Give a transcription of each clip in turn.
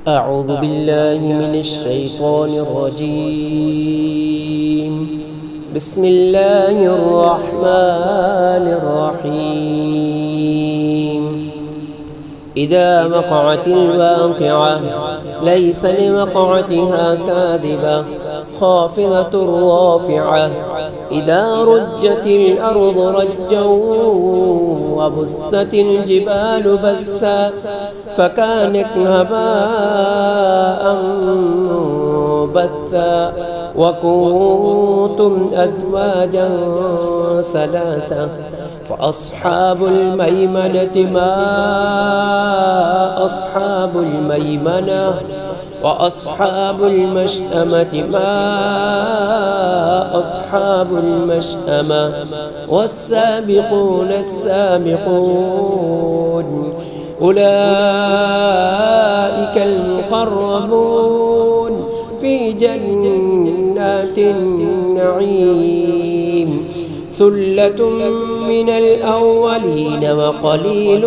أعوذ بالله من الشيطان الرجيم. بسم الله الرحمن الرحيم. إذا وقعت الواقعة ليس لوقعتها كاذبة خافضة رافعة. إذا رجت الأرض رجا وبست الجبال بسا فكانت هباء منبثا وكنتم أزواجا ثلاثة فأصحاب الميمنة ما أصحاب الميمنة وأصحاب المشأمة ما أصحاب المشأمة والسابقون السابقون أولئك المقربون في جنات النعيم. ثلة من الأولين وقليل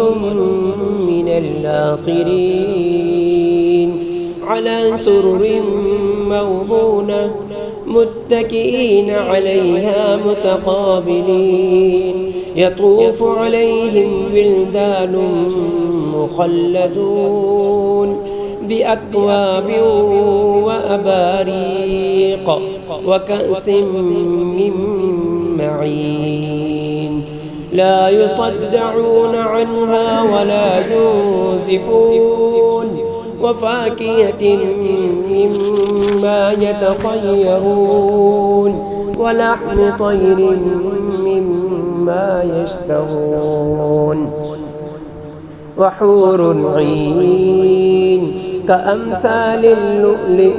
من الآخرين على سرر موضونة متكئين عليها متقابلين يطوف عليهم ولدان مخلدون بأكواب وأباريق وكأس من معين لا يصدعون عنها ولا ينزفون وفاكهة مما يتخيرون ولحم طير مما يشتهون وحور عين كأمثال اللؤلؤ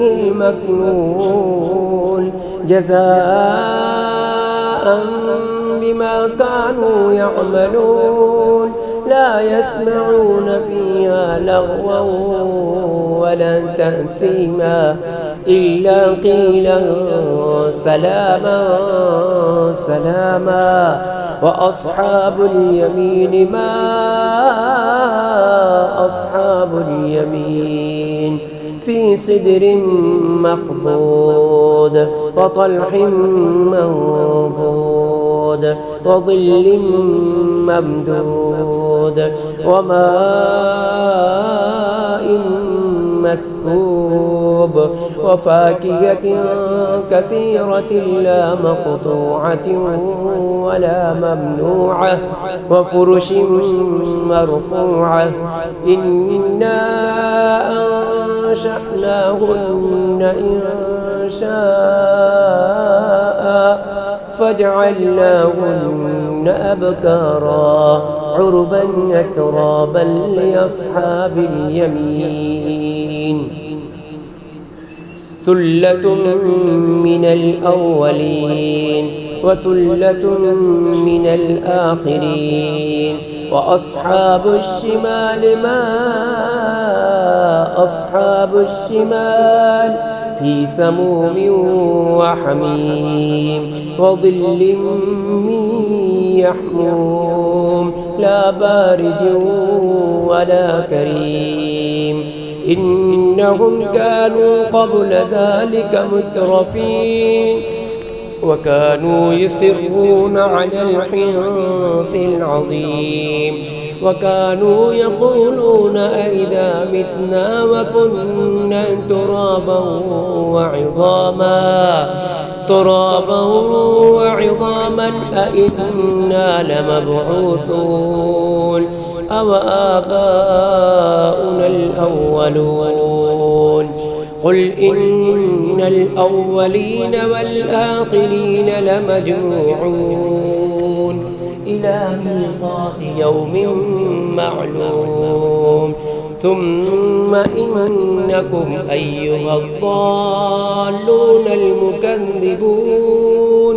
المكنون جزاء بما كانوا يعملون لا يسمعون فيها لغوا ولا تأثيما إلا قيلا سلاما سلاما. وأصحاب اليمين ما أصحاب اليمين في سدر مخضود وطلح منضود وظل ممدود وماء مسكوب وفاكهة كثيرة لا مقطوعة ولا ممنوعة وفرش مرفوعة إنا أنشأناهن إنشاء فجعلناهن أبكارا عربا أترابا لأصحاب اليمين. ثلة من الأولين وثلة من الآخرين وأصحاب الشمال ما أصحاب الشمال في سموم وحميم وظل من يحموم لا بارد ولا كريم إنهم كانوا قبل ذلك مترفين وكانوا يصرون على الحنث العظيم وكانوا يقولون أئذا متنا وكنا ترابا وعظاما أئنا لمبعوثون أو آباؤنا الأولون. قل إن الأولين والآخرين لمجموعون إلى ميقات يوم معلوم ثم إنكم أيها الضالون المكذبون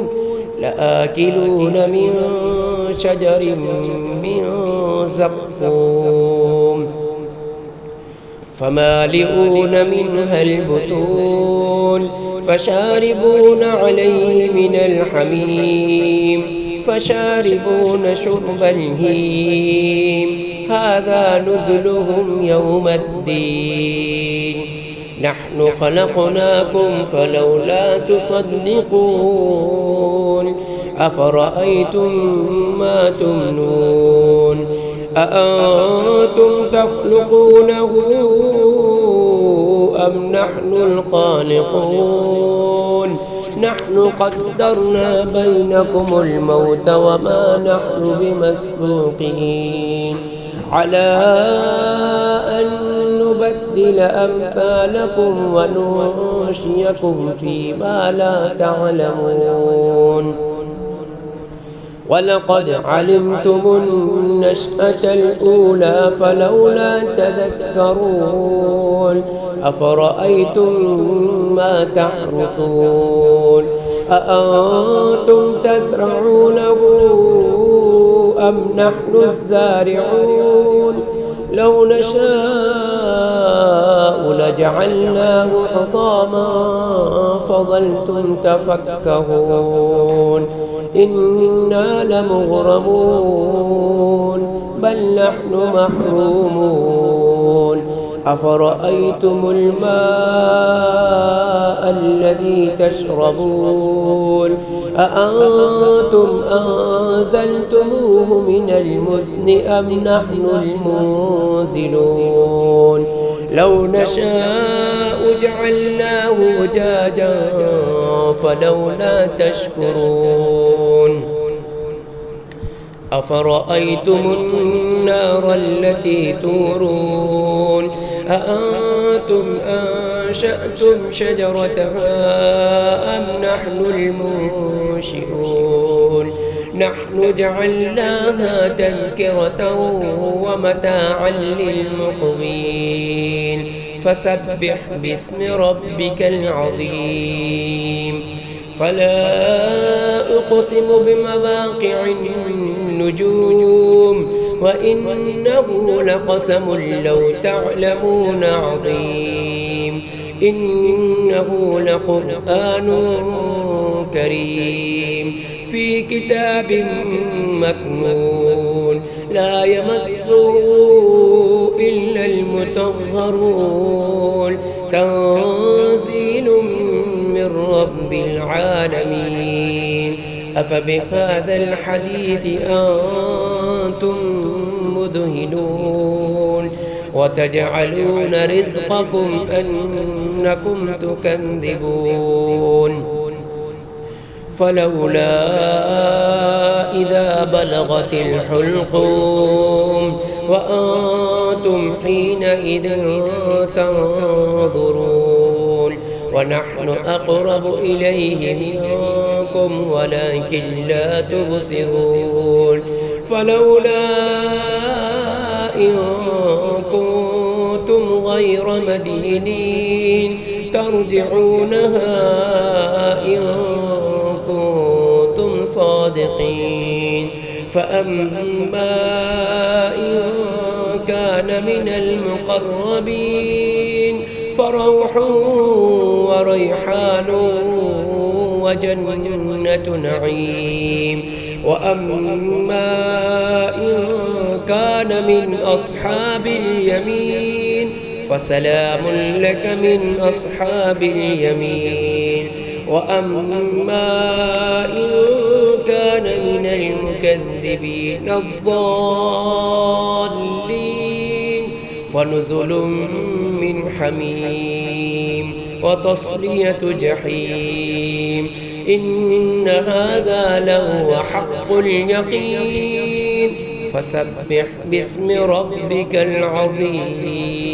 لآكلون من شجر من زقوم فمالئون منها البطون فشاربون عليه من الحميم فشاربون شرب الهيم هذا نزلهم يوم الدين نحن خلقناكم فلولا تصدقون أفرأيتم ما تمنون أأنتم تخلقونه أم نحن الخالقون نحن قدرنا بينكم الموت وما نحن بمسبوقين على أن نبدل أمثالكم وننشئكم فيما لا تعلمون ولقد علمتم النشأة الأولى فلولا تذكرون أفرأيتم ما تحرثون أأنتم تزرعونه أم نحن الزارعون لو نشاء لجعلناه حطاما فظلتم تفكهون إنا لمغرمون بل نحن محرومون أفرأيتم الماء الذي تشربون أأنتم أنزلتموه من المزن أم نحن المنزلون لو نشاء جعلناه أجاجا فلولا تشكرون أفرأيتم النار التي تورون أأنتم أنشأتم شجرتها أم نحن المنشئون نحن جعلناها تذكرة ومتاعا للمقوين فسبح باسم ربك العظيم فلا أقسم بمواقع النجوم وإنه لقسم لو تعلمون عظيم إنه لقرآن كريم في كتاب مكنون لا يمسه إلا المطهرون تنزيل من رب العالمين أفبهذا الحديث أنتم مدهنون وتجعلون رزقكم أنكم تكذبون فلولا إذا بلغت الحلقوم وأنتم حينئذ تنظرون ونحن أقرب إليه منكم ولكن لا تبصرون فلولا إن كنتم غير مدينين ترجعونها إن كنتم صادقين فأما إن كان من المقربين فروح وريحان وجنة نعيم وأما إن كان من أصحاب اليمين فسلام لك من أصحاب اليمين وأما إن كان من المكذبين الضالين فنزل من حميم وتصلية جحيم إن هذا لهو حق اليقين فسبح باسم ربك العظيم